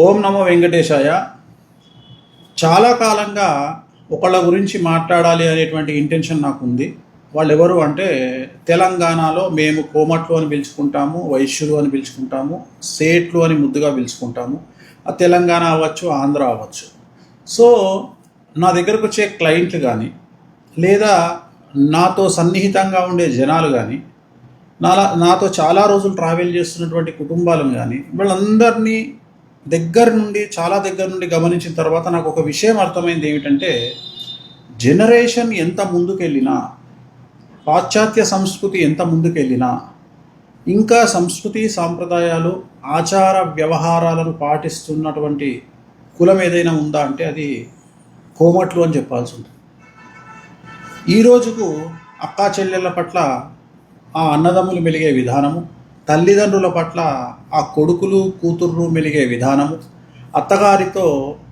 ఓం నమో వెంకటేశాయ. చాలా కాలంగా ఒకళ్ళ గురించి మాట్లాడాలి అనేటువంటి ఇంటెన్షన్ నాకు ఉంది. వాళ్ళు ఎవరు అంటే, తెలంగాణలో మేము కోమట్లు అని పిలుచుకుంటాము, వైశ్యులు అని పిలుచుకుంటాము, సేట్లు అని ముద్దుగా పిలుచుకుంటాము. ఆ తెలంగాణ అవ్వచ్చు, ఆంధ్ర అవ్వచ్చు. సో నా దగ్గరకు వచ్చే క్లయింట్లు కానీ, లేదా నాతో సన్నిహితంగా ఉండే జనాలు కానీ, నాతో చాలా రోజులు ట్రావెల్ చేస్తున్నటువంటి కుటుంబాలను కానీ, వీళ్ళందరినీ చాలా దగ్గర నుండి గమనించిన తర్వాత నాకు ఒక విషయం అర్థమైంది. ఏమిటంటే, జనరేషన్ ఎంత ముందుకెళ్ళినా, పాశ్చాత్య సంస్కృతి ఎంత ముందుకెళ్ళినా, ఇంకా సంస్కృతి సాంప్రదాయాలు ఆచార వ్యవహారాలను పాటిస్తున్నటువంటి కులం ఏదైనా ఉందా అంటే అది కోమట్లు అని చెప్పాల్సి ఉంటుంది. ఈ రోజుకు అక్కా చెల్లెళ్ళ పట్ల ఆ అన్నదమ్ములు మెలిగే విధానము, తల్లిదండ్రుల పట్ల ఆ కొడుకులు కూతుర్లు మెలిగే విధానము, అత్తగారితో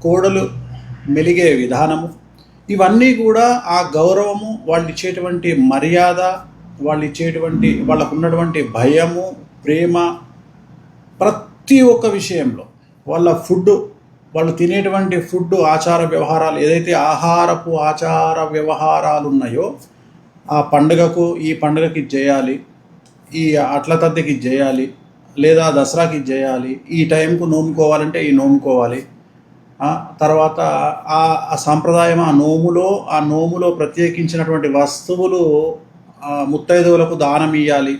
కోడలు మెలిగే విధానము, ఇవన్నీ కూడా ఆ గౌరవము, వాళ్ళు ఇచ్చేటువంటి మర్యాద, వాళ్ళకు ఉన్నటువంటి భయము, ప్రేమ, ప్రతి ఒక్క విషయంలో వాళ్ళు తినేటువంటి ఫుడ్ ఆచార వ్యవహారాలు, ఏదైతే ఆహారపు ఆచార వ్యవహారాలు ఉన్నాయో, ఆ పండుగకు ఈ పండుగకి చేయాలి, ఈ అట్ల తద్దెకి చేయాలి, లేదా దసరాకి చేయాలి, ఈ టైంకు నోముకోవాలంటే ఈ నోముకోవాలి, తర్వాత ఆ సాంప్రదాయం, ఆ నోములో ప్రత్యేకించినటువంటి వస్తువులు ముత్తైదువులకు దానం ఇవ్వాలి.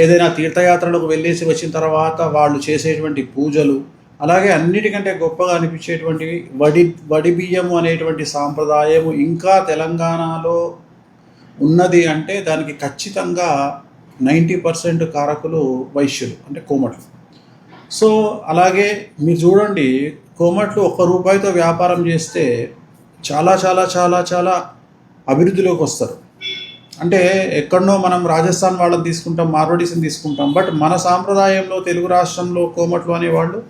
ఏదైనా తీర్థయాత్రలకు వెళ్ళేసి వచ్చిన తర్వాత వాళ్ళు చేసేటువంటి పూజలు, అలాగే అన్నిటికంటే గొప్పగా అనిపించేటువంటివి వడి బియ్యము అనేటువంటి సాంప్రదాయము ఇంకా తెలంగాణలో ఉన్నది అంటే దానికి ఖచ్చితంగా 90% కారకులు వైశ్యులు, అంటే కోమట్లు. సో అలాగే మీరు చూడండి, కోమట్లు ₹1 వ్యాపారం చేస్తే చాలా చాలా చాలా చాలా అభివృద్ధిలోకి వస్తారు. అంటే ఎక్కడనో మనం రాజస్థాన్ వాళ్ళని తీసుకుంటాం, మార్వాడీస్ని తీసుకుంటాం, బట్ మన సాంప్రదాయంలో తెలుగు రాష్ట్రంలో కోమట్లు అనేవాళ్ళు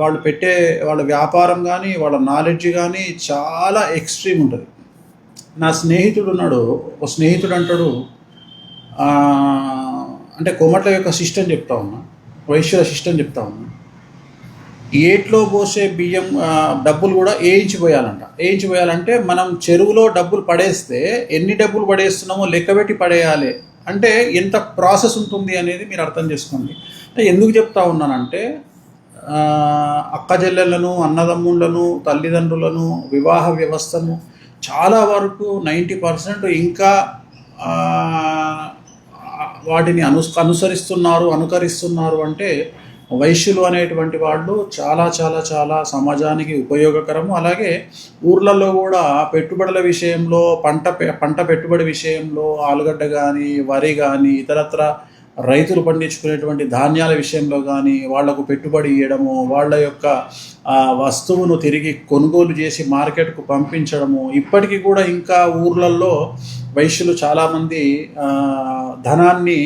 వాళ్ళు పెట్టే వాళ్ళ వ్యాపారం కానీ, వాళ్ళ నాలెడ్జ్ కానీ చాలా ఎక్స్ట్రీమ్ ఉంటుంది. నా స్నేహితుడు ఉన్నాడు, ఒక స్నేహితుడు అంటాడు, అంటే కోమట్ల యొక్క సిస్టమ్ చెప్తా ఉన్నా, వైశ్యుల సిస్టమ్ చెప్తా ఉన్నా, ఏట్లో పోసే బియ్యం డబ్బులు కూడా వేయించిపోయాలంటే మనం చెరువులో డబ్బులు పడేస్తే ఎన్ని డబ్బులు పడేస్తున్నామో లెక్కబెట్టి పడేయాలి. అంటే ఎంత ప్రాసెస్ ఉంటుంది అనేది మీరు అర్థం చేసుకోండి. అంటే ఎందుకు చెప్తా ఉన్నానంటే, అక్క చెల్లెళ్ళను, అన్నదమ్ముళ్లను, తల్లిదండ్రులను, వివాహ వ్యవస్థను చాలా వరకు 90% ఇంకా వాటిని అనుకరిస్తున్నారు అంటే వైశ్యులు అనేటువంటి వాళ్ళు చాలా చాలా చాలా సమాజానికి ఉపయోగకరము. అలాగే ఊర్లలో కూడా పెట్టుబడుల విషయంలో, పంట పెట్టుబడి విషయంలో, ఆలుగడ్డ కానీ, వరి కానీ, ఇతరత్ర రైతులు పండించుకునేటువంటి ధాన్యాల విషయంలో కానీ వాళ్లకు పెట్టుబడి ఇవ్వడము, వాళ్ళ యొక్క వస్తువును తిరిగి కొనుగోలు చేసి మార్కెట్కు పంపించడము, ఇప్పటికీ కూడా ఇంకా ఊర్లలో వైశ్యులు చాలామంది ధనాన్ని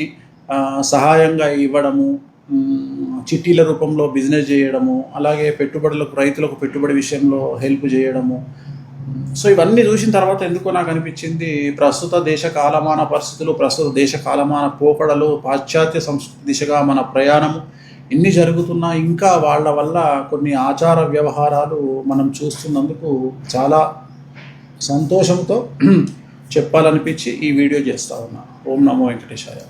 సహాయంగా ఇవ్వడము, చిట్టీల రూపంలో బిజినెస్ చేయడము, అలాగే రైతులకు పెట్టుబడి విషయంలో హెల్ప్ చేయడము. సో ఇవన్నీ చూసిన తర్వాత ఎందుకో నాకు అనిపించింది, ప్రస్తుత దేశ కాలమాన పరిస్థితులు, ప్రస్తుత దేశ కాలమాన పోకడలు, పాశ్చాత్య సంస్కృతి దిశగా మన ప్రయాణము ఎన్ని జరుగుతున్నా ఇంకా వాళ్ళ వల్ల కొన్ని ఆచార వ్యవహారాలు మనం చూస్తున్నందుకు చాలా సంతోషంతో చెప్పాలనిపించి ఈ వీడియో చేస్తా ఉన్నా. ఓం నమో వెంకటేశాయ.